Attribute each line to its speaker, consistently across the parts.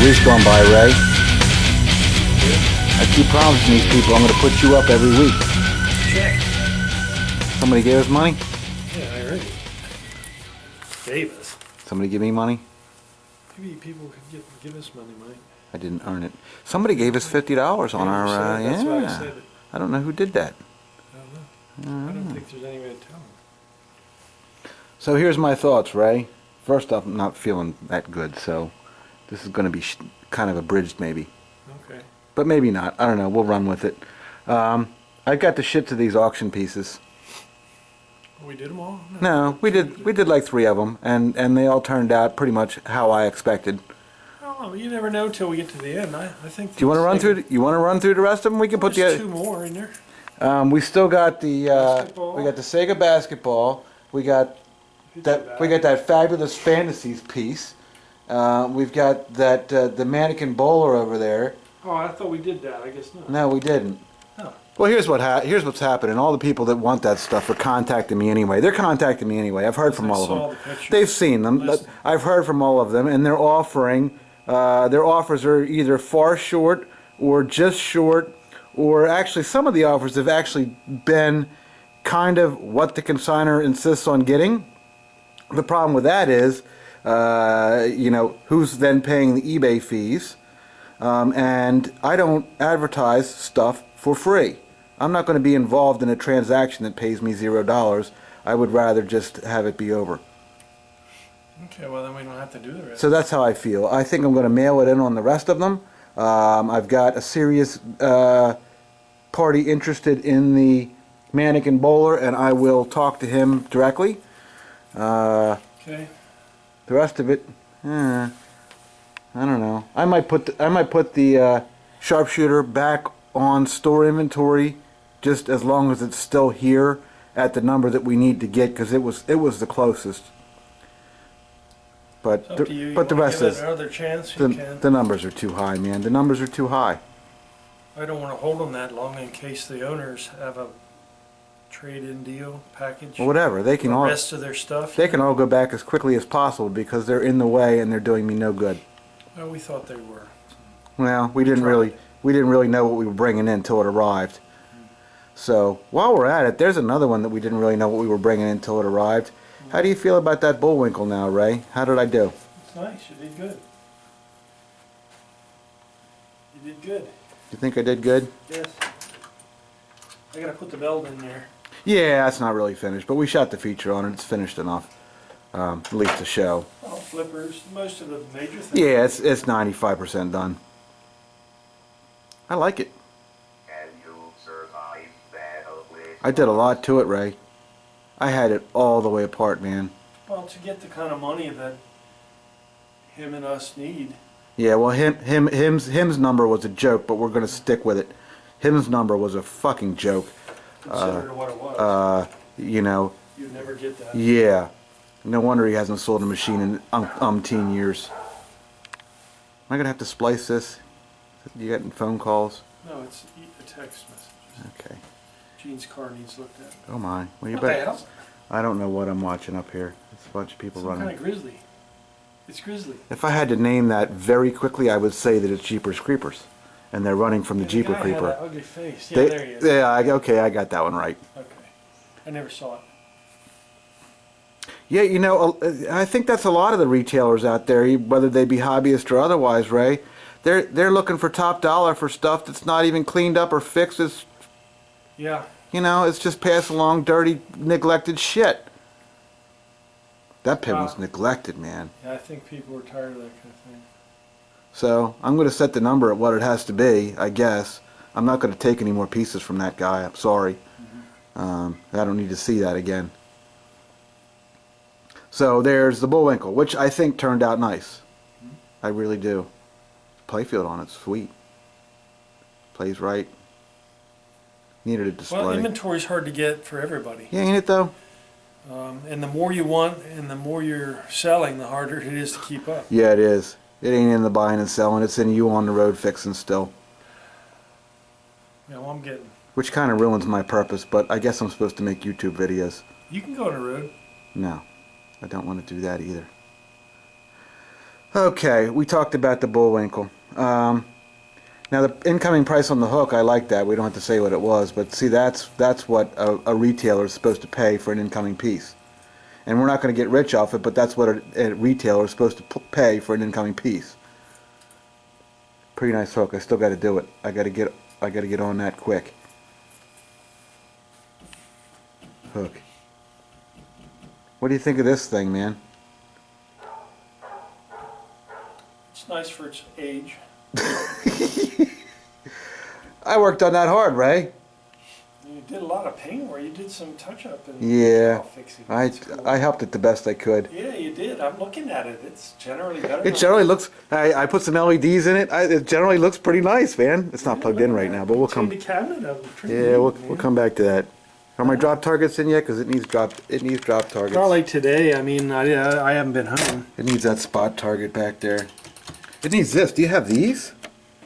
Speaker 1: week's gone by, Ray. I keep promising these people I'm going to put you up every week.
Speaker 2: Check.
Speaker 1: Somebody gave us money?
Speaker 2: Yeah, I already gave us.
Speaker 1: Somebody give me money?
Speaker 2: Maybe people could give us money, Mike.
Speaker 1: I didn't earn it. Somebody gave us $50 on our,
Speaker 2: that's why I said it.
Speaker 1: I don't know who did that.
Speaker 2: I don't know. I don't think there's any way to tell them.
Speaker 1: So here's my thoughts, Ray. First off, I'm not feeling that good, so this is going to be kind of abridged maybe.
Speaker 2: Okay.
Speaker 1: But maybe not. I don't know. We'll run with it. I got the shit to these auction pieces.
Speaker 2: We did them all?
Speaker 1: No, we did like 3 of them, and they all turned out pretty much how I expected.
Speaker 2: Oh, you never know till we get to the end. I think.
Speaker 1: Do you want to run through? You want to run through the rest of them? We can put
Speaker 2: there's
Speaker 1: the
Speaker 2: 2 more in there.
Speaker 1: we still got the
Speaker 2: Basketball.
Speaker 1: we got the Sega basketball. We got that fabulous fantasies piece. We've got that the mannequin bowler over there.
Speaker 2: Oh, I thought we did that. I guess not.
Speaker 1: No, we didn't.
Speaker 2: Oh.
Speaker 1: Well, here's what's happening. All the people that want that stuff are contacting me anyway. They're contacting me anyway. I've heard from all of them. They've seen them. I've heard from all of them, and they're offering. Their offers are either far short or just short, or actually some of the offers have actually been kind of what the consignor insists on getting. The problem with that is, you know, who's then paying the eBay fees? And I don't advertise stuff for free. I'm not going to be involved in a transaction that pays me $0. I would rather just have it be over.
Speaker 2: Okay, well then we don't have to do the rest.
Speaker 1: So that's how I feel. I think I'm going to mail it in on the rest of them. I've got a serious party interested in the mannequin bowler, and I will talk to him directly.
Speaker 2: Okay.
Speaker 1: The rest of it, I don't know. I might put the sharpshooter back on store inventory, just as long as it's still here at the number that we need to get, because it was the closest. But the rest is
Speaker 2: another chance. You can.
Speaker 1: The numbers are too high, man. The numbers are too high.
Speaker 2: I don't want to hold them that long in case the owners have a trade-in deal package.
Speaker 1: Well, whatever, they can all.
Speaker 2: The rest of their stuff.
Speaker 1: They can all go back as quickly as possible because they're in the way and they're doing me no good.
Speaker 2: Well, we thought they were.
Speaker 1: Well, we didn't really know what we were bringing in until it arrived. So while we're at it, there's another one that we didn't really know what we were bringing in until it arrived. How do you feel about that Bullwinkle now, Ray? How did I do?
Speaker 2: It's nice. You did good. You did good.
Speaker 1: You think I did good?
Speaker 2: Yes. I gotta put the belt in there.
Speaker 1: Yeah, that's not really finished, but we shot the feature on it. It's finished enough, at least to show.
Speaker 2: Well, flippers, most of the major things.
Speaker 1: Yeah, it's 95% done. I like it. I did a lot to it, Ray. I had it all the way apart, man.
Speaker 2: Well, to get the kind of money that him and us need.
Speaker 1: Yeah, well, him's number was a joke, but we're gonna stick with it. Him's number was a fucking joke.
Speaker 2: Considered what it was.
Speaker 1: You know.
Speaker 2: You'd never get that.
Speaker 1: Yeah. No wonder he hasn't sold a machine in umpteen years. Am I gonna have to splice this? You getting phone calls?
Speaker 2: No, it's a text message.
Speaker 1: Okay.
Speaker 2: Gene's car needs looked at.
Speaker 1: Oh my. Well, you
Speaker 2: What the
Speaker 1: bet.
Speaker 2: hell?
Speaker 1: I don't know what I'm watching up here. It's a bunch of people
Speaker 2: Some
Speaker 1: running.
Speaker 2: kind of grizzly. It's grizzly.
Speaker 1: If I had to name that very quickly, I would say that it's Jeepers Creepers. And they're running from the Jeeper
Speaker 2: guy
Speaker 1: Creeper.
Speaker 2: had that ugly face. Yeah, there he is.
Speaker 1: Yeah, okay, I got that one right.
Speaker 2: Okay. I never saw it.
Speaker 1: Yeah, you know, I think that's a lot of the retailers out there, whether they be hobbyists or otherwise, Ray. They're looking for top dollar for stuff that's not even cleaned up or fixed. It's,
Speaker 2: Yeah.
Speaker 1: you know, it's just passed along dirty, neglected shit. That pin was neglected, man.
Speaker 2: Yeah, I think people were tired of that kind of thing.
Speaker 1: So I'm going to set the number at what it has to be, I guess. I'm not going to take any more pieces from that guy. I'm sorry. I don't need to see that again. So there's the Bullwinkle, which I think turned out nice. I really do. Playfield on it's sweet. Plays right. Needed a display.
Speaker 2: Well, inventory's hard to get for everybody.
Speaker 1: Yeah, ain't it though?
Speaker 2: And the more you want and the more you're selling, the harder it is to keep up.
Speaker 1: Yeah, it is. It ain't in the buying and selling. It's in you on the road fixing still.
Speaker 2: Yeah, well, I'm getting.
Speaker 1: Which kind of ruins my purpose, but I guess I'm supposed to make YouTube videos.
Speaker 2: You can go on the road.
Speaker 1: No, I don't want to do that either. Okay, we talked about the Bullwinkle. Now the incoming price on the hook, I like that. We don't have to say what it was, but see, that's what a retailer is supposed to pay for an incoming piece. And we're not going to get rich off it, but that's what a retailer is supposed to pay for an incoming piece. Pretty nice hook. I still got to do it. I got to get on that quick. Hook. What do you think of this thing, man?
Speaker 2: It's nice for its age.
Speaker 1: I worked on that hard, Ray.
Speaker 2: You did a lot of paint work. You did some touch-up.
Speaker 1: Yeah,
Speaker 2: fix it.
Speaker 1: cool. I helped it the best I could.
Speaker 2: Yeah, you did. I'm looking at it. It's generally better.
Speaker 1: It generally looks. I put some LEDs in it. It generally looks pretty nice, man. It's not plugged in right now, but we'll come.
Speaker 2: The cabinet of it. Pretty
Speaker 1: Yeah,
Speaker 2: neat,
Speaker 1: we'll come back to that. Are my drop targets in yet? Because it needs drop targets.
Speaker 2: Probably today. I mean, I haven't been home.
Speaker 1: It needs that spot target back there. It needs this. Do you have these?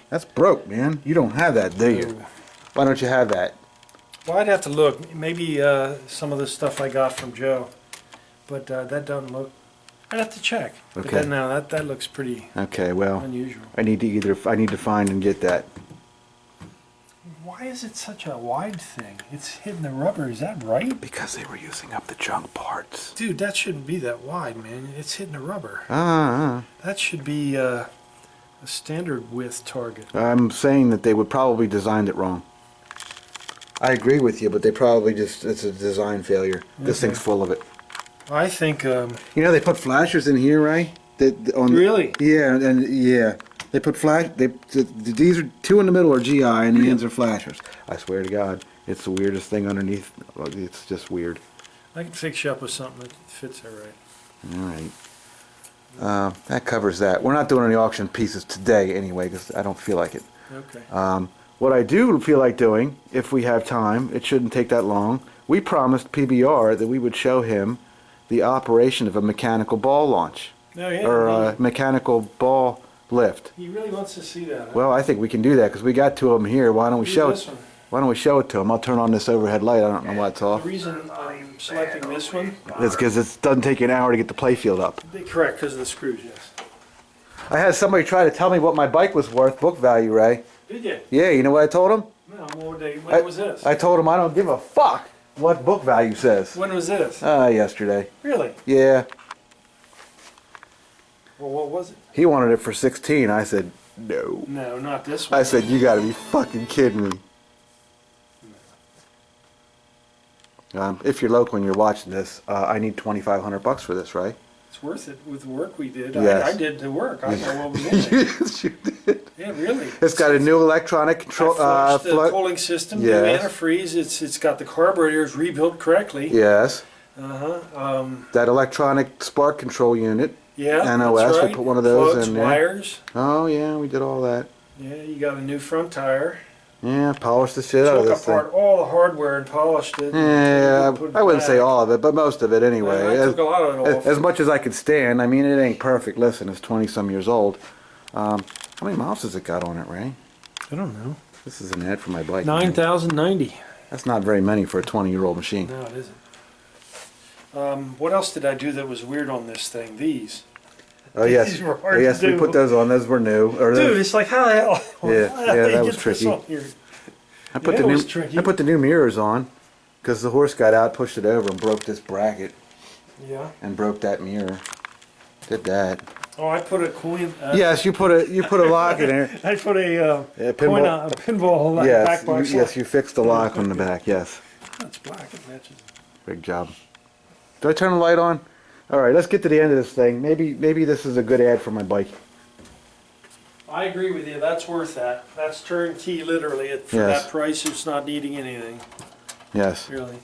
Speaker 1: That's broke, man. You don't have that, do you?
Speaker 2: No.
Speaker 1: Why don't you have that?
Speaker 2: Well, I'd have to look. Maybe some of the stuff I got from Joe, but that doesn't look. I'd have to check.
Speaker 1: Okay.
Speaker 2: But then now that looks pretty
Speaker 1: Okay, well,
Speaker 2: unusual.
Speaker 1: I need to find and get that.
Speaker 2: Why is it such a wide thing? It's hitting the rubber. Is that right?
Speaker 1: Because they were using up the junk parts.
Speaker 2: Dude, that shouldn't be that wide, man. It's hitting the rubber.
Speaker 1: That
Speaker 2: should be a standard width target.
Speaker 1: I'm saying that they would probably designed it wrong. I agree with you, but they probably it's a design failure. This thing's full of it.
Speaker 2: I think.
Speaker 1: You know, they put flashers in here, right?
Speaker 2: Really?
Speaker 1: Yeah, and yeah. They put these are two in the middle are GI and the ends are flashers. I swear to God, it's the weirdest thing underneath. It's just weird.
Speaker 2: I can fix you up with something that fits all right.
Speaker 1: All right. That covers that. We're not doing any auction pieces today anyway because I don't feel like it.
Speaker 2: Okay.
Speaker 1: What I do feel like doing, if we have time, it shouldn't take that long. We promised PBR that we would show him the operation of a mechanical ball launch.
Speaker 2: No, yeah.
Speaker 1: Or a mechanical ball lift.
Speaker 2: He really wants to see that. Huh?
Speaker 1: Well, I think we can do that because we got two of them here. Why don't we show
Speaker 2: this
Speaker 1: it?
Speaker 2: one?
Speaker 1: Why don't we show it to him? I'll turn on this overhead light. I don't know why it's
Speaker 2: The
Speaker 1: off.
Speaker 2: reason I'm selecting this one.
Speaker 1: It's because it doesn't take you an hour to get the playfield up.
Speaker 2: Correct, because of the screws, yes.
Speaker 1: I had somebody try to tell me what my bike was worth, book value, Ray.
Speaker 2: Did you?
Speaker 1: Yeah, you know what I told him?
Speaker 2: No, when was this?
Speaker 1: I told him I don't give a fuck what book value says.
Speaker 2: When was this?
Speaker 1: Yesterday.
Speaker 2: Really?
Speaker 1: Yeah.
Speaker 2: Well, what was it?
Speaker 1: He wanted it for 16. I said, no.
Speaker 2: No, not this one.
Speaker 1: I said, you gotta be fucking kidding me. If you're local and you're watching this, I need $2,500 for this, right?
Speaker 2: It's worth it with the work we did.
Speaker 1: Yes.
Speaker 2: I did the work. I know what was in it.
Speaker 1: Yes, you did.
Speaker 2: Yeah, really.
Speaker 1: It's got a new electronic control.
Speaker 2: I flushed the cooling system, new
Speaker 1: Yes.
Speaker 2: antifreeze. It's got the carburetors rebuilt correctly.
Speaker 1: Yes.
Speaker 2: That
Speaker 1: electronic spark control unit.
Speaker 2: Yeah,
Speaker 1: NOS.
Speaker 2: that's right.
Speaker 1: We put one of those
Speaker 2: Plugs,
Speaker 1: in there.
Speaker 2: wires.
Speaker 1: Oh yeah, we did all that.
Speaker 2: Yeah, you got a new front tire.
Speaker 1: Yeah, polished the shit out of
Speaker 2: Took
Speaker 1: this thing.
Speaker 2: apart all the hardware and polished it.
Speaker 1: Yeah,
Speaker 2: Put it
Speaker 1: I wouldn't say
Speaker 2: back.
Speaker 1: all of it, but most of it anyway.
Speaker 2: I took a lot of it off.
Speaker 1: As much as I could stand. I mean, it ain't perfect. Listen, it's 20-some years old. How many miles has it got on it, Ray?
Speaker 2: I don't know.
Speaker 1: This is an ad for my bike.
Speaker 2: 9,090.
Speaker 1: That's not very many for a 20-year-old machine.
Speaker 2: No, it isn't. What else did I do that was weird on this thing? These.
Speaker 1: Oh yes,
Speaker 2: These were
Speaker 1: oh,
Speaker 2: hard
Speaker 1: yes,
Speaker 2: to
Speaker 1: we
Speaker 2: do.
Speaker 1: put those on. Those were new. Or
Speaker 2: Dude,
Speaker 1: those,
Speaker 2: it's like, how the hell?
Speaker 1: Yeah,
Speaker 2: how the hell
Speaker 1: yeah,
Speaker 2: do you
Speaker 1: that
Speaker 2: get
Speaker 1: was
Speaker 2: this
Speaker 1: tricky.
Speaker 2: on here?
Speaker 1: I put
Speaker 2: Yeah,
Speaker 1: the
Speaker 2: it
Speaker 1: new.
Speaker 2: was tricky.
Speaker 1: I put the new mirrors on because the horse got out, pushed it over, and broke this bracket
Speaker 2: Yeah.
Speaker 1: and broke that mirror. Did that.
Speaker 2: Oh, I put a coin.
Speaker 1: Yes, you put a lock in there.
Speaker 2: I put a
Speaker 1: Yeah,
Speaker 2: coin,
Speaker 1: pinball.
Speaker 2: a pinball
Speaker 1: Yes,
Speaker 2: back box.
Speaker 1: yes, you fixed the lock on the back. Yes,
Speaker 2: That's black. It matches.
Speaker 1: big job. Do I turn the light on? All right, let's get to the end of this thing. Maybe this is a good ad for my bike.
Speaker 2: I agree with you. That's worth that. That's turnkey, literally. For
Speaker 1: Yes.
Speaker 2: that price, it's not needing anything.
Speaker 1: Yes.
Speaker 2: Really.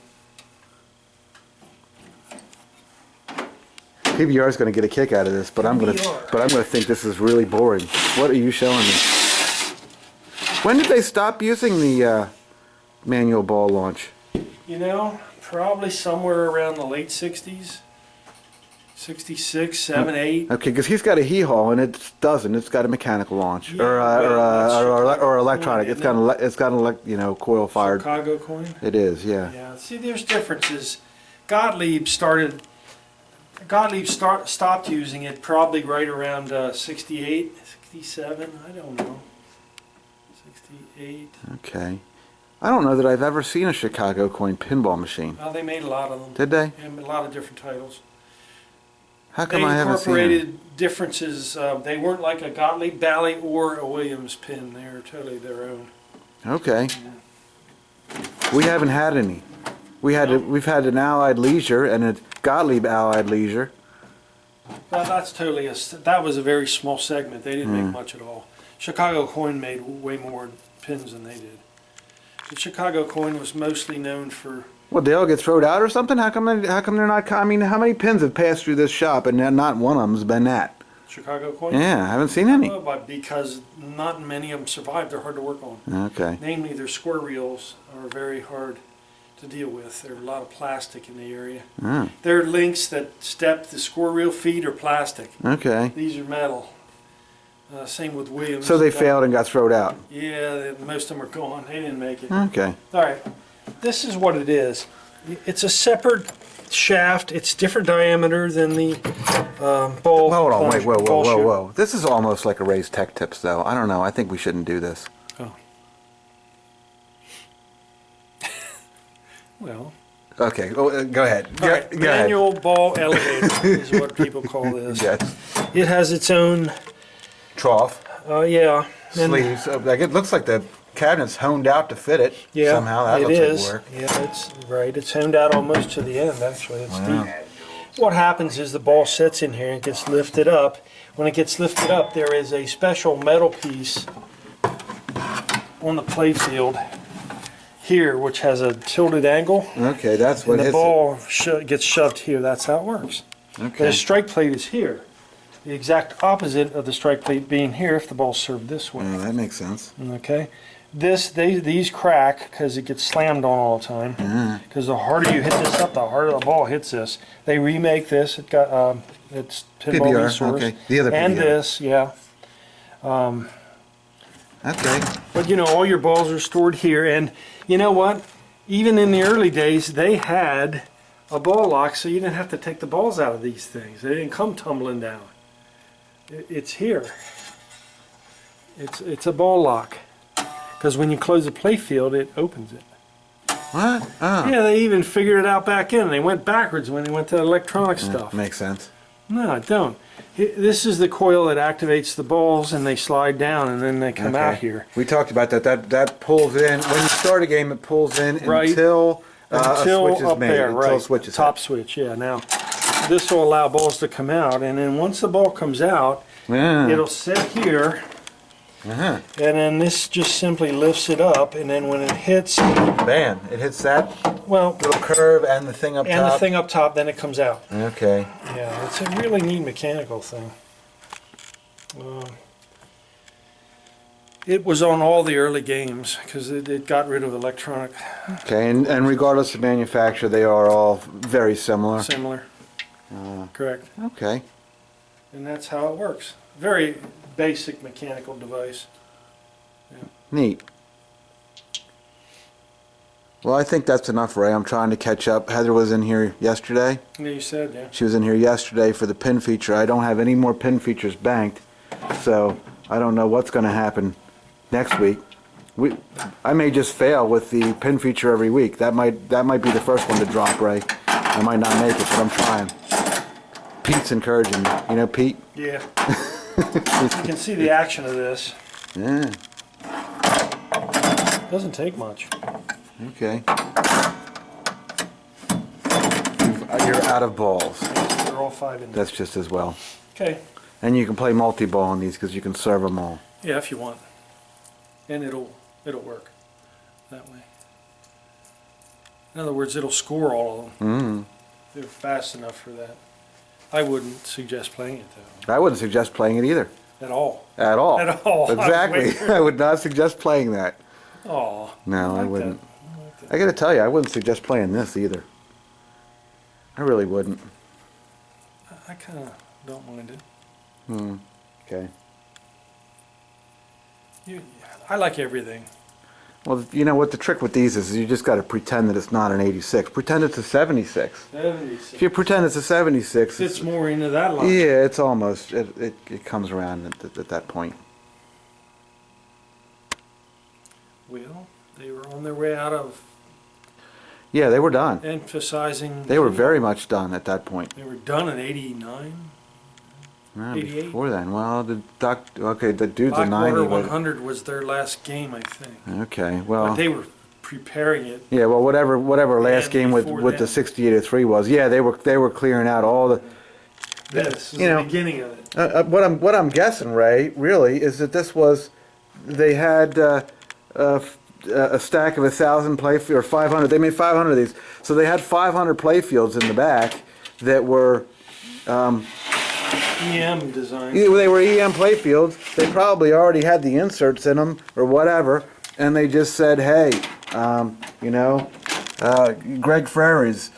Speaker 1: PBR is going to get a kick out of this, but I'm going
Speaker 2: PBR.
Speaker 1: to think this is really boring. What are you showing me? When did they stop using the manual ball launch?
Speaker 2: You know, probably somewhere around the late 60s. 66, 7, 8.
Speaker 1: Okay, because he's got a hee-haw and it doesn't. It's got a mechanical launch
Speaker 2: Yeah,
Speaker 1: or electronic.
Speaker 2: isn't
Speaker 1: It's got coil fired.
Speaker 2: Chicago coin.
Speaker 1: It is, yeah.
Speaker 2: Yeah. See, there's differences. Gottlieb started Gottlieb stopped using it probably right around 68, 67, I don't know. 68.
Speaker 1: Okay. I don't know that I've ever seen a Chicago coin pinball machine.
Speaker 2: Well, they made a lot of them.
Speaker 1: Did they?
Speaker 2: And a lot of different titles.
Speaker 1: How come
Speaker 2: They
Speaker 1: I haven't seen them?
Speaker 2: incorporated differences. They weren't like a Gottlieb Bally or a Williams pin. They were totally their own.
Speaker 1: Okay. We haven't had any. We've had an Allied Leisure and a Gottlieb Allied Leisure.
Speaker 2: Well, that's totally that was a very small segment. They didn't make much at all. Chicago Coin made way more pins than they did. The Chicago Coin was mostly known for.
Speaker 1: Well, they all get thrown out or something? How come they're not? I mean, how many pins have passed through this shop and not one of them's been that?
Speaker 2: Chicago Coin?
Speaker 1: Yeah, I haven't seen any.
Speaker 2: Well, but because not many of them survived. They're hard to work on.
Speaker 1: Okay.
Speaker 2: Namely, their square reels are very hard to deal with. There's a lot of plastic in the area.
Speaker 1: Oh.
Speaker 2: There are links that step the square reel feet are plastic.
Speaker 1: Okay.
Speaker 2: These are metal. Same with Williams.
Speaker 1: So they failed and got thrown out.
Speaker 2: Yeah, most of them are gone. They didn't make it.
Speaker 1: Okay.
Speaker 2: All right. This is what it is. It's a separate shaft. It's different diameter than the ball.
Speaker 1: Hold on,
Speaker 2: plunge-
Speaker 1: wait, whoa,
Speaker 2: ball shooter.
Speaker 1: whoa. This is almost like a raised tech tips, though. I don't know. I think we shouldn't do this.
Speaker 2: Oh. Well.
Speaker 1: Okay, go ahead.
Speaker 2: All right.
Speaker 1: Go ahead.
Speaker 2: Manual ball elevator is what people call this.
Speaker 1: Yes.
Speaker 2: It has its own.
Speaker 1: Trough.
Speaker 2: Yeah. And
Speaker 1: Sleeves. Like it looks like the cabinet's honed out to fit it.
Speaker 2: yeah,
Speaker 1: Somehow that
Speaker 2: it
Speaker 1: looks
Speaker 2: is.
Speaker 1: like work.
Speaker 2: Yeah, it's right. It's honed out almost to the end. Actually, it's
Speaker 1: Wow.
Speaker 2: deep. What happens is the ball sits in here and gets lifted up. When it gets lifted up, there is a special metal piece on the play field here, which has a tilted angle.
Speaker 1: Okay, that's what
Speaker 2: And the
Speaker 1: hits
Speaker 2: ball gets shoved here. That's how it works.
Speaker 1: it. Okay.
Speaker 2: The strike plate is here. The exact opposite of the strike plate being here if the ball's served this way.
Speaker 1: Oh, that makes sense.
Speaker 2: Okay. These crack because it gets slammed on all the time. Because the harder you hit this up, the harder the ball hits this. They remake this. It got it's pinball
Speaker 1: PBR,
Speaker 2: resource.
Speaker 1: okay. The other
Speaker 2: and
Speaker 1: PBR.
Speaker 2: this, yeah.
Speaker 1: Okay.
Speaker 2: But you know, all your balls are stored here, and you know what? Even in the early days, they had a ball lock, so you didn't have to take the balls out of these things. They didn't come tumbling down. It's here. It's a ball lock. Because when you close the play field, it opens it.
Speaker 1: What? Oh.
Speaker 2: Yeah, they even figured it out back in. They went backwards when they went to electronic stuff.
Speaker 1: Makes sense.
Speaker 2: No, don't. This is the coil that activates the balls, and they slide down, and then they come out here.
Speaker 1: We talked about that. That pulls in when you start a game. It pulls in
Speaker 2: Right.
Speaker 1: until a switch is
Speaker 2: up
Speaker 1: made.
Speaker 2: there,
Speaker 1: until
Speaker 2: right?
Speaker 1: a switch is
Speaker 2: Top
Speaker 1: hit.
Speaker 2: switch, yeah. Now, this will allow balls to come out, and then once the ball comes out,
Speaker 1: Yeah.
Speaker 2: it'll sit here,
Speaker 1: Uh-huh.
Speaker 2: and then this just simply lifts it up, and then when it hits,
Speaker 1: Bam! It hits that
Speaker 2: well,
Speaker 1: little curve and the thing up
Speaker 2: and
Speaker 1: top.
Speaker 2: the thing up top, then it comes out.
Speaker 1: Okay.
Speaker 2: Yeah, it's a really neat mechanical thing. It was on all the early games because it got rid of electronic
Speaker 1: Okay, and regardless of manufacturer, they are all very similar.
Speaker 2: similar. Correct.
Speaker 1: Okay.
Speaker 2: And that's how it works. Very basic mechanical device.
Speaker 1: Neat. Well, I think that's enough, Ray. I'm trying to catch up. Heather was in here yesterday.
Speaker 2: Yeah, you said, yeah.
Speaker 1: She was in here yesterday for the pin feature. I don't have any more pin features banked, so I don't know what's going to happen next week. I may just fail with the pin feature every week. That might be the first one to drop, Ray. I might not make it, but I'm trying. Pete's encouraging me. You know Pete?
Speaker 2: Yeah. You can see the action of this.
Speaker 1: Yeah.
Speaker 2: Doesn't take much.
Speaker 1: Okay. You're out of balls.
Speaker 2: They're all 5 in there.
Speaker 1: That's just as well.
Speaker 2: Okay.
Speaker 1: And you can play multi-ball on these because you can serve them all.
Speaker 2: Yeah, if you want. And it'll work that way. In other words, it'll score all of them.
Speaker 1: Mm.
Speaker 2: They're fast enough for that. I wouldn't suggest playing it though.
Speaker 1: I wouldn't suggest playing it either.
Speaker 2: At all.
Speaker 1: At all.
Speaker 2: At all.
Speaker 1: Exactly. I would not suggest playing that.
Speaker 2: Oh.
Speaker 1: No, I
Speaker 2: like
Speaker 1: wouldn't.
Speaker 2: that. I like that.
Speaker 1: I got to tell you, I wouldn't suggest playing this either. I really wouldn't.
Speaker 2: I kind of don't mind it.
Speaker 1: Okay.
Speaker 2: I like everything.
Speaker 1: Well, you know what the trick with these is you just got to pretend that it's not an 86. Pretend it's a 76.
Speaker 2: 76.
Speaker 1: If you pretend it's a 76,
Speaker 2: Fits more into that line.
Speaker 1: yeah, it's almost, it comes around at that point.
Speaker 2: Well, they were on their way out of
Speaker 1: Yeah, they were done.
Speaker 2: emphasizing.
Speaker 1: They were very much done at that point.
Speaker 2: They were done in 89.
Speaker 1: No,
Speaker 2: 88?
Speaker 1: before then. Well, the dude's a 90.
Speaker 2: Blackwater
Speaker 1: But,
Speaker 2: 100 was their last game, I think.
Speaker 1: okay,
Speaker 2: But
Speaker 1: well.
Speaker 2: they were preparing it.
Speaker 1: Yeah, well, whatever last
Speaker 2: And
Speaker 1: game with
Speaker 2: before
Speaker 1: the
Speaker 2: then.
Speaker 1: 68-3 was. Yeah, they were clearing out all the.
Speaker 2: This was
Speaker 1: You know,
Speaker 2: the beginning of it.
Speaker 1: What I'm guessing, Ray, really, is that this was, they had a stack of 1,000 playfields, or 500. They made 500 of these, so they had 500 playfields in the back that were.
Speaker 2: EM design.
Speaker 1: They were EM playfields. They probably already had the inserts in them or whatever, and they just said, "Hey, you know, Greg Frerys,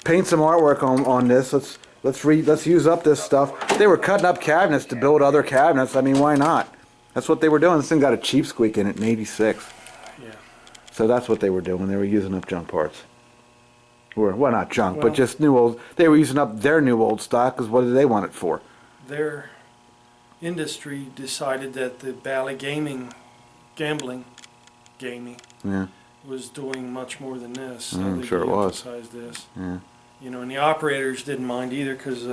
Speaker 1: paint some artwork on this. Let's use up this stuff." They were cutting up cabinets to build other cabinets. I mean, why not? That's what they were doing. This thing got a cheap squeak in it in '86.
Speaker 2: Yeah.
Speaker 1: So that's what they were doing. They were using up junk parts. Or, well, not junk,
Speaker 2: Well,
Speaker 1: but just new old. They were using up their new old stock because what did they want it for?
Speaker 2: Their industry decided that the Bally gaming
Speaker 1: Yeah,
Speaker 2: was doing much more than this. So
Speaker 1: I'm
Speaker 2: they
Speaker 1: sure it was.
Speaker 2: de-emphasized this.
Speaker 1: yeah.
Speaker 2: You know, and the operators didn't mind either because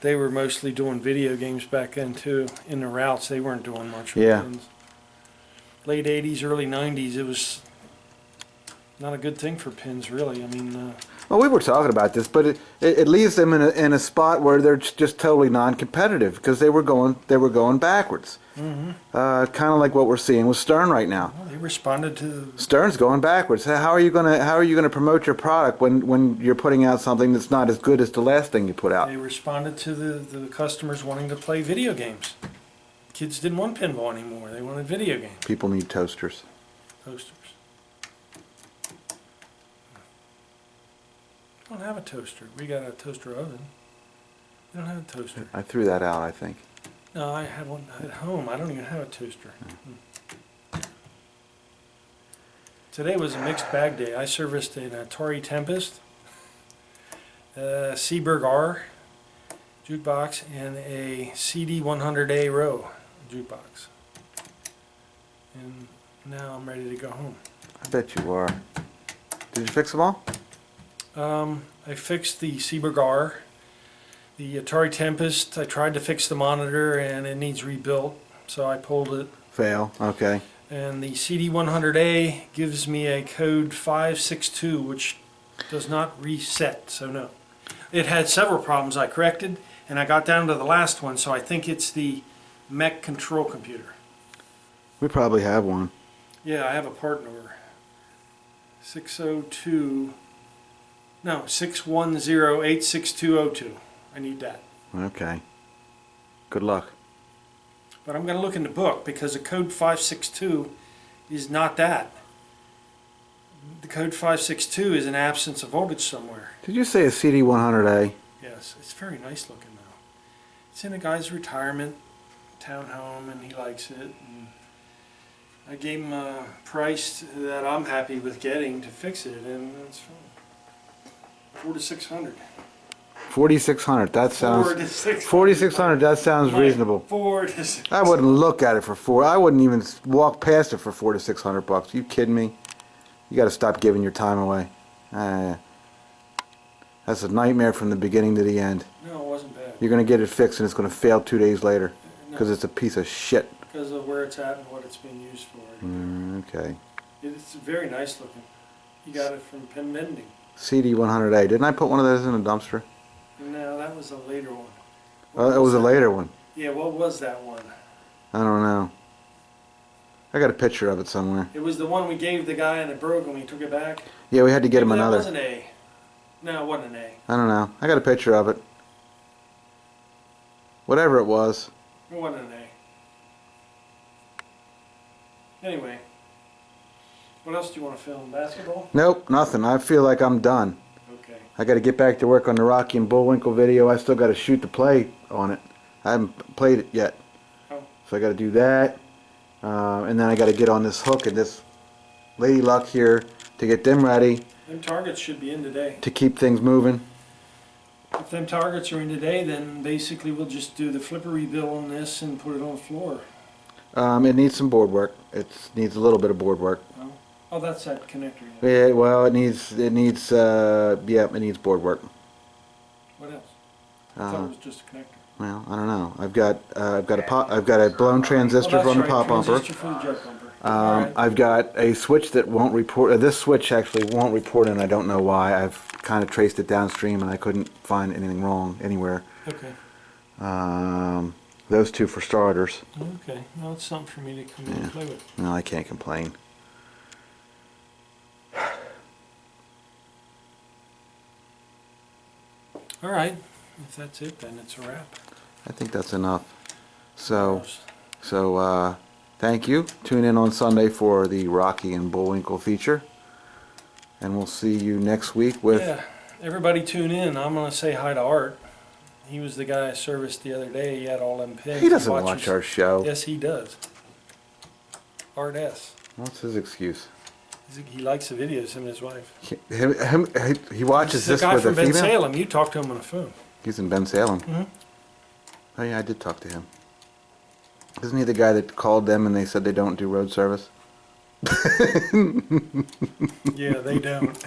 Speaker 2: they were mostly doing video games back then too. In the routes, they weren't doing much. with
Speaker 1: Yeah.
Speaker 2: pins. Late '80s, early '90s, it was not a good thing for pins, really. I mean,
Speaker 1: Well, we were talking about this, but it leaves them in a spot where they're just totally non-competitive because they were going backwards. Kind of like what we're seeing with Stern right now.
Speaker 2: well, they responded to.
Speaker 1: Stern's going backwards. How are you gonna promote your product when you're putting out something that's not as good as the last thing you put out?
Speaker 2: They responded to the customers wanting to play video games. Kids didn't want pinball anymore. They wanted video games.
Speaker 1: People need toasters.
Speaker 2: Toasters. We don't have a toaster. We got a toaster oven. We don't have a toaster.
Speaker 1: I threw that out, I think.
Speaker 2: No, I have one at home. I don't even have a toaster. Today was a mixed bag day. I serviced an Atari Tempest, a Seaberg R jukebox, and a CD 100A row jukebox. And now I'm ready to go home.
Speaker 1: I bet you are. Did you fix them all?
Speaker 2: I fixed the Seaberg R. The Atari Tempest, I tried to fix the monitor and it needs rebuilt, so I pulled it.
Speaker 1: Fail. Okay.
Speaker 2: And the CD100A gives me a code 562, which does not reset, so no. It had several problems I corrected, and I got down to the last one, so I think it's the mech control computer.
Speaker 1: We probably have one.
Speaker 2: Yeah, I have a part number. 602, no, 610-86202. I need that.
Speaker 1: Okay. Good luck.
Speaker 2: But I'm going to look in the book because the code 562 is not that. The code 562 is an absence of voltage somewhere.
Speaker 1: Did you say a CD100A?
Speaker 2: Yes, it's very nice looking though. It's in a guy's retirement townhome and he likes it. And I gave him a price that I'm happy with getting to fix it, and that's fine. 400 to 600.
Speaker 1: 4,600. That sounds.
Speaker 2: 400 to 600.
Speaker 1: 4,600. That sounds reasonable.
Speaker 2: 400 to 600.
Speaker 1: I wouldn't look at it for four. I wouldn't even walk past it for $400 to $600. You kidding me? You got to stop giving your time away. That's a nightmare from the beginning to the end.
Speaker 2: No, it wasn't bad.
Speaker 1: You're gonna get it fixed and it's gonna fail 2 days later because it's a piece of shit.
Speaker 2: Because of where it's at and what it's being used for.
Speaker 1: Okay.
Speaker 2: It's very nice looking. You got it from Pen Mending.
Speaker 1: CD100A. Didn't I put one of those in a dumpster?
Speaker 2: No, that was a later one.
Speaker 1: It was a later one.
Speaker 2: Yeah, what was that one?
Speaker 1: I don't know. I got a picture of it somewhere.
Speaker 2: It was the one we gave the guy and it broke and we took it back.
Speaker 1: Yeah, we had to get him
Speaker 2: Maybe
Speaker 1: another.
Speaker 2: That was an A. No, it wasn't an A.
Speaker 1: I don't know. I got a picture of it. Whatever it was.
Speaker 2: It wasn't an A. Anyway. What else do you want to film? Basketball?
Speaker 1: Nope, nothing. I feel like I'm done.
Speaker 2: Okay.
Speaker 1: I got to get back to work on the Rocky and Bullwinkle video. I still got to shoot the play on it. I haven't played it yet.
Speaker 2: Oh.
Speaker 1: So I got to do that. and then I got to get on this hook and this Lady Luck here to get them ready.
Speaker 2: Them targets should be in today.
Speaker 1: To keep things moving.
Speaker 2: If them targets are in today, then basically we'll just do the flipper rebuild on this and put it on the floor.
Speaker 1: It needs some board work. It needs a little bit of board work.
Speaker 2: Oh, that's that connector.
Speaker 1: Yeah, well, it needs board work.
Speaker 2: What else? I thought it was just a connector.
Speaker 1: Well, I don't know. I've got a blown transistor from the pop bumper.
Speaker 2: Transistor for the jet bumper. Right.
Speaker 1: I've got a switch that won't report. This switch actually won't report, and I don't know why. I've kind of traced it downstream, and I couldn't find anything wrong anywhere.
Speaker 2: Okay.
Speaker 1: Those two for starters.
Speaker 2: Okay. Well, it's something for me to come in and play with.
Speaker 1: No, I can't complain.
Speaker 2: All right. If that's it, then it's a wrap.
Speaker 1: I think that's enough. So thank you. Tune in on Sunday for the Rocky and Bullwinkle feature. And we'll see you next week with...
Speaker 2: Yeah, everybody tune in. I'm going to say hi to Art. He was the guy I serviced the other day. He had all them pigs.
Speaker 1: He doesn't watch our show.
Speaker 2: Yes, he does. Art S.
Speaker 1: What's his excuse?
Speaker 2: He likes the videos, him and his wife.
Speaker 1: He watches this with a female?
Speaker 2: The guy from Ben Salem. You talked to him on the phone.
Speaker 1: He's in Ben Salem.
Speaker 2: Mm-hmm.
Speaker 1: Oh yeah, I did talk to him. Isn't he the guy that called them and they said they don't do road service?
Speaker 2: Yeah, they don't.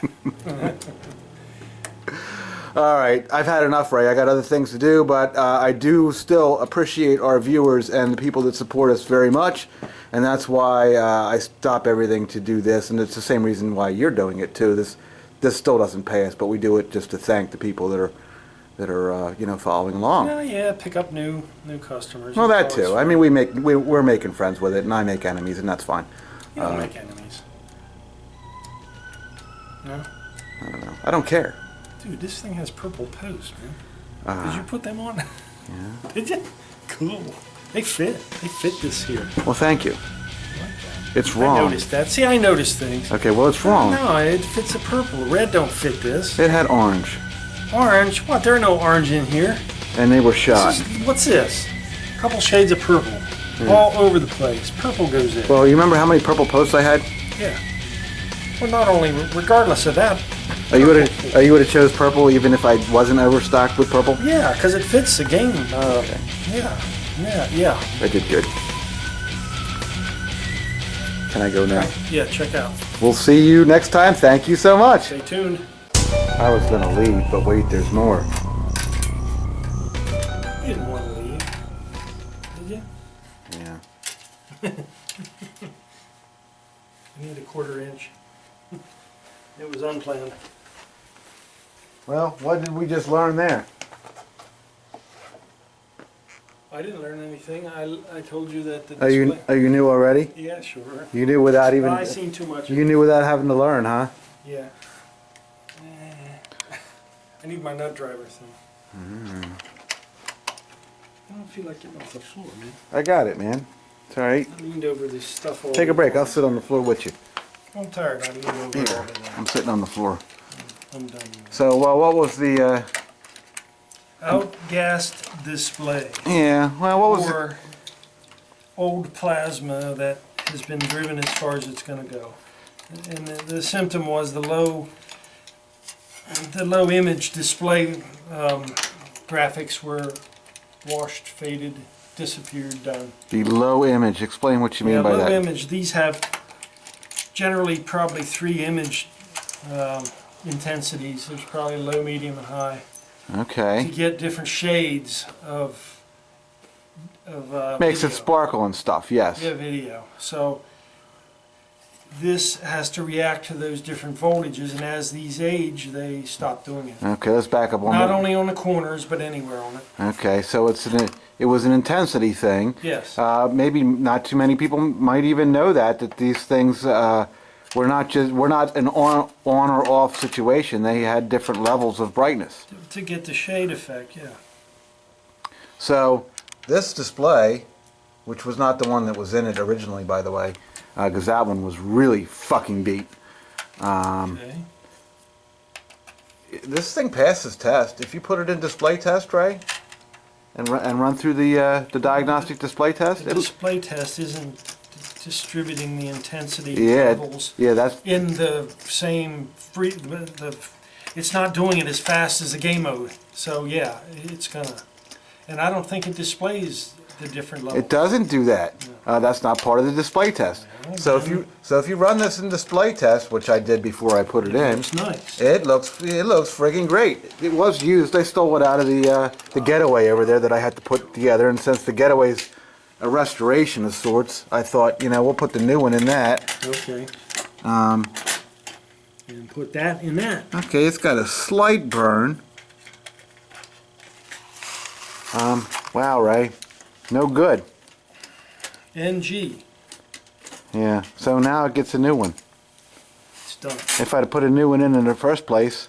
Speaker 1: All right, I've had enough, Ray. I got other things to do, but I do still appreciate our viewers and the people that support us very much, and that's why I stop everything to do this, and it's the same reason why you're doing it too. This still doesn't pay us, but we do it just to thank the people that are following along.
Speaker 2: Well, yeah, pick up new customers.
Speaker 1: Well, that too. I mean, we're making friends with it, and I make enemies, and that's fine.
Speaker 2: You don't make enemies. No?
Speaker 1: I don't know. I don't care.
Speaker 2: Dude, this thing has purple posts, man. Did you put them on?
Speaker 1: Yeah.
Speaker 2: Did you? Cool. They fit. They fit this here.
Speaker 1: Well, thank you.
Speaker 2: I like that.
Speaker 1: It's wrong.
Speaker 2: I noticed that. See, I noticed things.
Speaker 1: Okay, well, it's wrong.
Speaker 2: No, it fits the purple. Red don't fit this.
Speaker 1: It had orange.
Speaker 2: Orange? What? There are no orange in here.
Speaker 1: And they were shot.
Speaker 2: What's this? A couple shades of purple. All over the place. Purple goes in.
Speaker 1: Well, you remember how many purple posts I had?
Speaker 2: Yeah. Well, not only, regardless of that.
Speaker 1: You would have chose purple even if I wasn't overstocked with purple?
Speaker 2: Yeah, because it fits the game.
Speaker 1: Oh, okay.
Speaker 2: Yeah.
Speaker 1: I did good. Can I go now?
Speaker 2: Yeah, check out.
Speaker 1: We'll see you next time. Thank you so much.
Speaker 2: Stay tuned.
Speaker 1: I was going to leave, but wait, there's more.
Speaker 2: You didn't want to leave, did you?
Speaker 1: Yeah.
Speaker 2: I need a 1/4 inch. It was unplanned.
Speaker 1: Well, what did we just learn there?
Speaker 2: I didn't learn anything. I told you that the
Speaker 1: Are you new already?
Speaker 2: Yeah, sure.
Speaker 1: You knew without even...
Speaker 2: I seen too much.
Speaker 1: You knew without having to learn, huh?
Speaker 2: Yeah. I need my nut driver thing. I don't feel like getting off the floor, man.
Speaker 1: I got it, man. It's all right.
Speaker 2: I leaned over this stuff all
Speaker 1: Take a
Speaker 2: over.
Speaker 1: break. I'll sit on the floor with you.
Speaker 2: I'm tired. I leaned over it all day long.
Speaker 1: I'm sitting on the floor.
Speaker 2: I'm done.
Speaker 1: So, well, what was the...
Speaker 2: Outgassed display.
Speaker 1: Yeah, well, what was
Speaker 2: Or old plasma that has been driven as far as it's going to go. And the symptom was the low image display graphics were washed, faded, disappeared, done.
Speaker 1: the low image? Explain what you mean by
Speaker 2: low
Speaker 1: that.
Speaker 2: image. These have generally probably 3 image intensities. There's probably low, medium, and high. To
Speaker 1: Okay.
Speaker 2: get different shades of
Speaker 1: Makes it
Speaker 2: video.
Speaker 1: sparkle and stuff, yes.
Speaker 2: Yeah, video. So this has to react to those different voltages, and as these age, they stop doing it.
Speaker 1: Okay, let's back up one
Speaker 2: Not
Speaker 1: more.
Speaker 2: only on the corners, but anywhere on it.
Speaker 1: Okay, so it was an intensity thing.
Speaker 2: Yes.
Speaker 1: Maybe not too many people might even know that these things were not an on or off situation. They had different levels of brightness.
Speaker 2: To get the shade effect, yeah.
Speaker 1: So this display, which was not the one that was in it originally, by the way, because that one was really fucking beat.
Speaker 2: Okay.
Speaker 1: This thing passes test. If you put it in display test, Ray, and run through the diagnostic display test,
Speaker 2: The display test isn't distributing the intensity
Speaker 1: Yeah,
Speaker 2: levels
Speaker 1: yeah, that's
Speaker 2: in the same it's not doing it as fast as the game mode. So yeah, it's gonna, and I don't think it displays the different levels.
Speaker 1: it doesn't do that. That's not part of the display test. So if you run this in display test, which I did before I put it in,
Speaker 2: It's nice.
Speaker 1: it looks friggin' great. It was used. I stole it out of the getaway over there that I had to put together, and since the getaway's a restoration of sorts, I thought, you know, we'll put the new one in that.
Speaker 2: Okay. And put that in that.
Speaker 1: Okay, it's got a slight burn. Wow, Ray, no good.
Speaker 2: NG.
Speaker 1: Yeah, so now it gets a new one.
Speaker 2: It's done.
Speaker 1: If I'd have put a new one in the first place,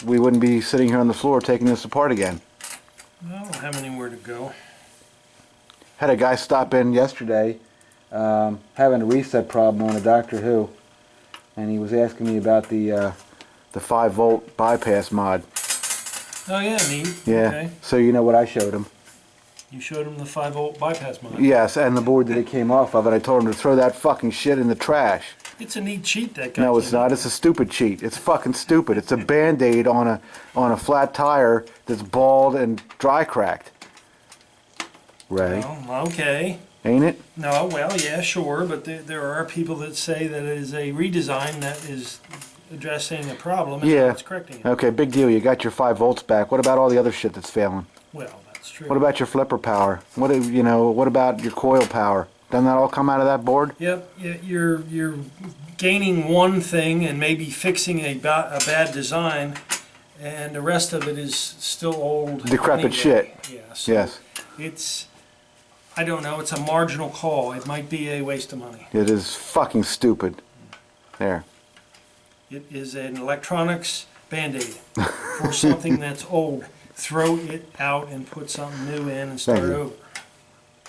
Speaker 1: we wouldn't be sitting here on the floor taking this apart again.
Speaker 2: I don't have anywhere to go.
Speaker 1: Had a guy stop in yesterday having a reset problem on a Doctor Who, and he was asking me about the 5-volt bypass mod.
Speaker 2: Oh yeah, neat.
Speaker 1: Yeah,
Speaker 2: Okay.
Speaker 1: so you know what I showed him.
Speaker 2: You showed him the 5-volt bypass mod.
Speaker 1: Yes, and the board that it came off of, and I told him to throw that fucking shit in the trash.
Speaker 2: It's a neat cheat that guy.
Speaker 1: No, it's not. It's a stupid cheat. It's fucking stupid. It's a Band-Aid on a flat tire that's bald and dry cracked. Ray,
Speaker 2: Well, okay.
Speaker 1: ain't it?
Speaker 2: No, well, yeah, sure, but there are people that say that it is a redesign that is addressing a problem and
Speaker 1: Yeah.
Speaker 2: it's correcting it.
Speaker 1: Okay, big deal. You got your 5 volts back. What about all the other shit that's failing?
Speaker 2: Well, that's true.
Speaker 1: What about your flipper power? What about your coil power? Doesn't that all come out of that board?
Speaker 2: Yep, you're gaining one thing and maybe fixing a bad design, and the rest of it is still old.
Speaker 1: Decrepit
Speaker 2: anyway.
Speaker 1: shit.
Speaker 2: Yeah, so
Speaker 1: Yes.
Speaker 2: it's, I don't know, it's a marginal call. It might be a waste of money.
Speaker 1: It is fucking stupid. There.
Speaker 2: It is an electronics Band-Aid for something that's old. Throw it out and put something new in and start
Speaker 1: Thank you.
Speaker 2: over.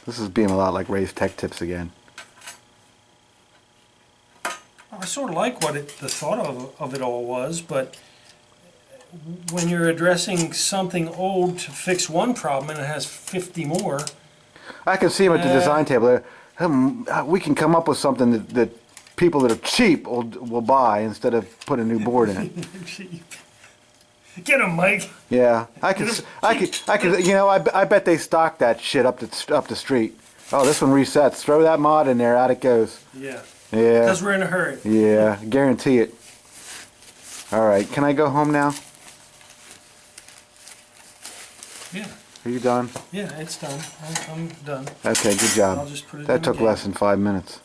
Speaker 1: This is being a lot like Ray's Tech Tips again.
Speaker 2: I sort of like what the thought of it all was, but when you're addressing something old to fix one problem and it has 50 more,
Speaker 1: I can see him at the design table. We can come up with something that people that are cheap will buy instead of put a new board in it.
Speaker 2: get him, Mike.
Speaker 1: Yeah, I could. You know, I bet they stock that shit up the street. Oh, this one resets. Throw that mod in there. Out it goes.
Speaker 2: Yeah.
Speaker 1: Yeah.
Speaker 2: Because we're in a hurry.
Speaker 1: Yeah, guarantee it. All right, can I go home now?
Speaker 2: Yeah.
Speaker 1: Are you done?
Speaker 2: Yeah, it's done. I'm done.
Speaker 1: Okay, good job.
Speaker 2: I'll just put it
Speaker 1: That
Speaker 2: in
Speaker 1: took
Speaker 2: again.
Speaker 1: less than 5 minutes.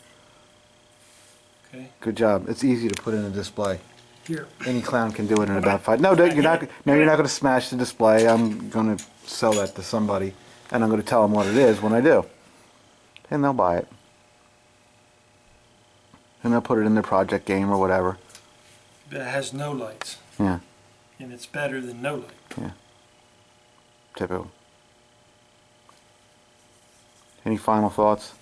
Speaker 2: Okay.
Speaker 1: Good job. It's easy to put in a display.
Speaker 2: Here.
Speaker 1: Any clown can do it in about 5. No, you're not. No, you're not going to smash the display. I'm going to sell that to somebody, and I'm going to tell them what it is when I do, and they'll buy it, and they'll put it in their project game or whatever.
Speaker 2: But it has no lights.
Speaker 1: Yeah,
Speaker 2: And it's better than no light.
Speaker 1: yeah. Typical. Any final thoughts?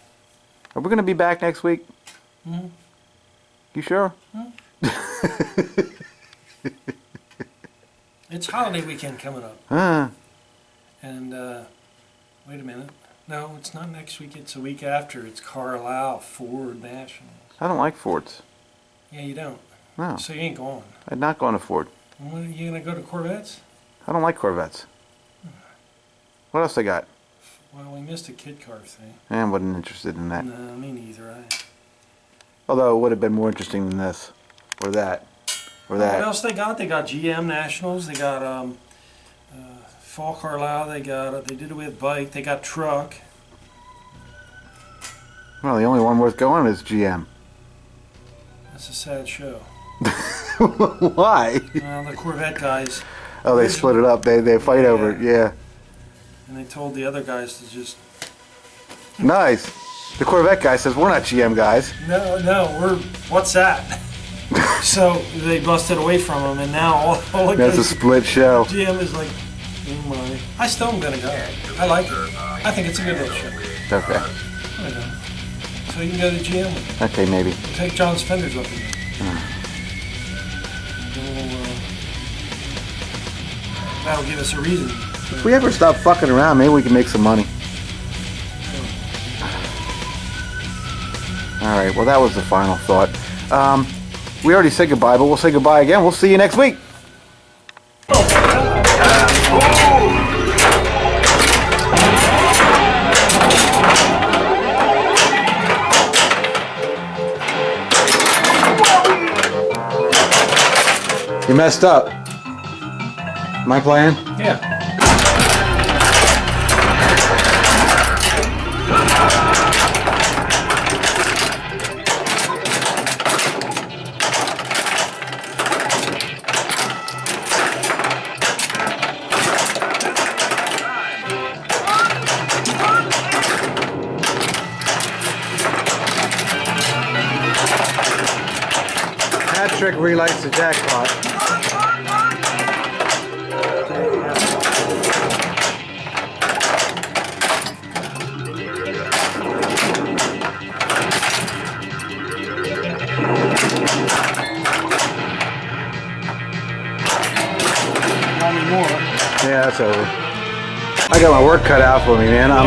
Speaker 1: Are we going to be back next week?
Speaker 2: Mm-hmm.
Speaker 1: You sure?
Speaker 2: It's holiday weekend coming up.
Speaker 1: Ah,
Speaker 2: And, wait a minute. No, it's not next week. It's a week after. It's Carlisle Ford National.
Speaker 1: I don't like Fords.
Speaker 2: Yeah, you don't.
Speaker 1: No,
Speaker 2: So you ain't going.
Speaker 1: I'm not going to Ford.
Speaker 2: When are you going to go to Corvettes?
Speaker 1: I don't like Corvettes. What else they got?
Speaker 2: Well, we missed a kit car thing.
Speaker 1: I wasn't interested in that.
Speaker 2: No, me neither.
Speaker 1: Although it would have been more interesting than this, or that, or
Speaker 2: What
Speaker 1: that.
Speaker 2: else they got? They got GM Nationals. They got Fall Carlisle. They did it with bike. They got truck.
Speaker 1: Well, the only one worth going is GM.
Speaker 2: That's a sad show.
Speaker 1: Why?
Speaker 2: The Corvette guys.
Speaker 1: Oh, they split it up. They fight over it. Yeah.
Speaker 2: And they told the other guys to just
Speaker 1: Nice. The Corvette guy says we're not GM guys.
Speaker 2: no, we're what's that? So they busted away from them, and now all the
Speaker 1: That's a
Speaker 2: guys,
Speaker 1: split show.
Speaker 2: GM is like, oh my. I still am gonna go. I like it. I think it's a good little show.
Speaker 1: Okay.
Speaker 2: I know. So you can go to GM with me.
Speaker 1: Okay, maybe.
Speaker 2: Take John's fenders up in there. That'll give us a reason.
Speaker 1: If we ever stop fucking around, maybe we can make some money. All right, well, that was the final thought. We already said goodbye, but we'll say goodbye again. We'll see you next week. You messed up. Am I playing?
Speaker 2: Yeah.
Speaker 1: Patrick relights the jackpot. Yeah, that's over. I got my work cut out for me, man. I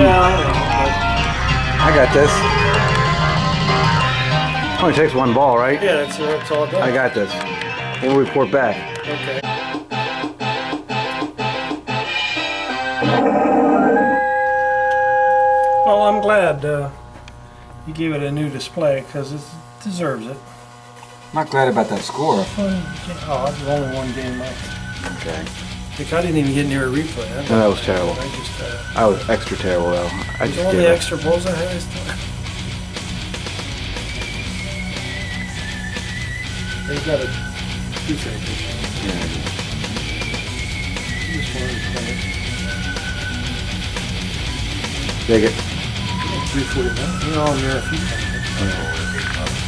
Speaker 1: got this. Only takes one ball, right?
Speaker 2: Yeah, that's all done.
Speaker 1: I got this. We'll report back.
Speaker 2: Okay. Well, I'm glad you gave it a new display because it deserves it.
Speaker 1: I'm not glad about that score.
Speaker 2: Oh, it's only one game left.
Speaker 1: Okay.
Speaker 2: Like, I didn't even get near a replay.
Speaker 1: No, that was terrible.
Speaker 2: I just,
Speaker 1: I was extra terrible, though. I just
Speaker 2: all
Speaker 1: gave
Speaker 2: the
Speaker 1: up.
Speaker 2: extra balls I had this time. They've got a two-thing.
Speaker 1: Yeah.
Speaker 2: Just wanted to play it.
Speaker 1: Dig it.
Speaker 2: 349. You know, I'm there a few times.